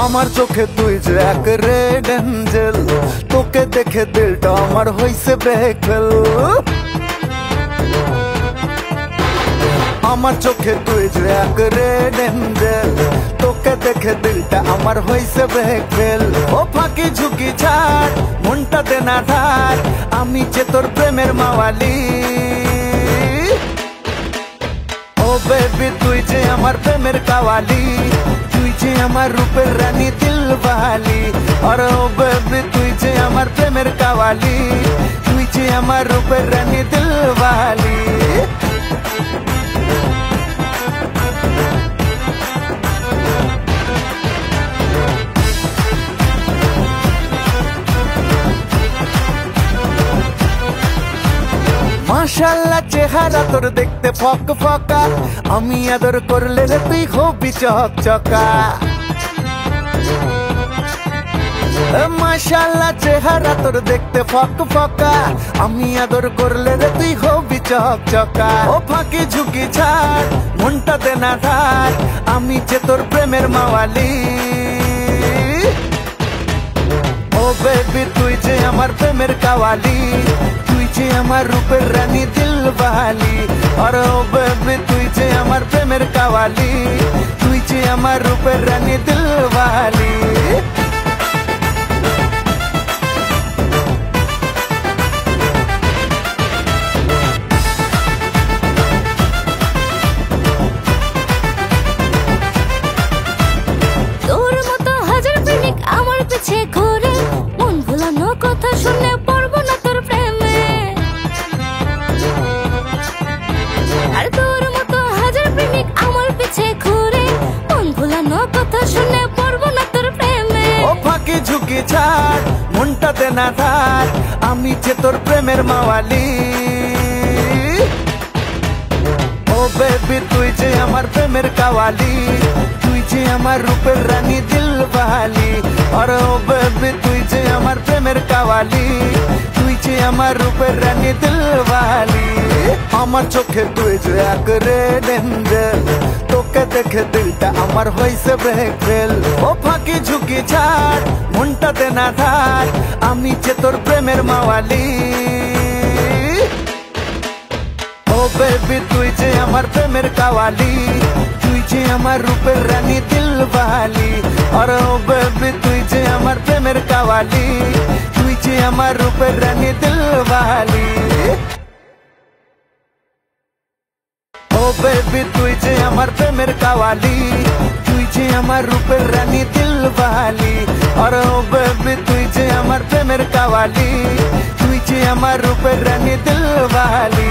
আমার চোখে তুই যে এক রেড এঞ্জেল, তোকে দেখে দিলটা আমার হইছে বেকফেল। আমার চোখে তুই যে এক রেড এঞ্জেল, তোকে দেখে দিলটা আমার হইছে বেকফেল। ও ফাঁকি ঝুঁকি ছাড়, মনটা দে না ধার, আমি যে তোর প্রেমের মাওয়ালি। ও বেবি তুই যে আমার প্রেমের কাওয়ালি, তুই যে আমার রূপের রানী দিলওয়ালি। আর ও বেবি তুই যে আমার প্রেমের কাওয়ালি, তুই যে আমার রূপের রানী দিলওয়ালি। মাশাআল্লাহ চেহারা তোর দেখতে ফক ফকা, আমি আদর করলে রে তুই হবি চকচকা। মাশাআল্লাহ চেহারা তোর দেখতে ফক ফকা, আমি আদর করলে রে তুই হবি চকচকা। ও ফাঁকি ঝুঁকি ছাড়, মনটা দে না ধার, আমি যে তোর প্রেমের মাওয়ালি। ও বেবি তুই যে আমার প্রেমের কাওয়ালি, তুই যে আমার রূপের রানী দিলওয়ালি। আর ও বেবি তুই যে আমার প্রেমের কাওয়ালি, তুই যে আমার রূপের রানী দিলওয়ালি। তোর মতো হাজার প্রেমিক আমার পিছে ঘুরে, মন ভুলানো কথা শুনে পড়বো না তোর প্রেমে। আর তোর মতো হাজার প্রেমিক আমার পিছে ঘুরে, মন ভুলানো কথা শুনে পড়বো না তোর প্রেমে। ও ফাঁকি ঝুঁকি ছাড়, মনটা দে না ধার, আমি যে তোর প্রেমের মাওয়ালি। ও বেবি তুই যে আমার প্রেমের কাওয়ালি, তুই যে আমার রূপের রানী দিলওয়ালি। আর ও বেবি তুই যে আমার প্রেমের কাওয়ালি, তুই যে আমার রূপের রানী দিলওয়ালি। আমার চোখে তুই যে এক রেড এঞ্জেল, তোকে দেখে দিলটা আমার হইছে বেকফেল। ও ফাঁকি ঝুঁকি ছাড়, মনটা দে না ধার, আমি যে তোর প্রেমের মাওয়ালি। ও বেবি তুই যে আমার প্রেমের কাওয়ালি, তুই যে আমার রূপের রানী দিলওয়ালি। আর ও বেবি তুই যে আমার প্রেমের কাওয়ালি, তুই যে আমার রূপের রানী দিলওয়ালি। ও বেবি তুই যে আমার প্রেমের কাওয়ালি, তুই যে আমার রূপের রানী দিলওয়ালি। আর ও বেবি তুই যে আমার প্রেমের কাওয়ালি, তুই যে আমার রূপের রানী দিলওয়ালি।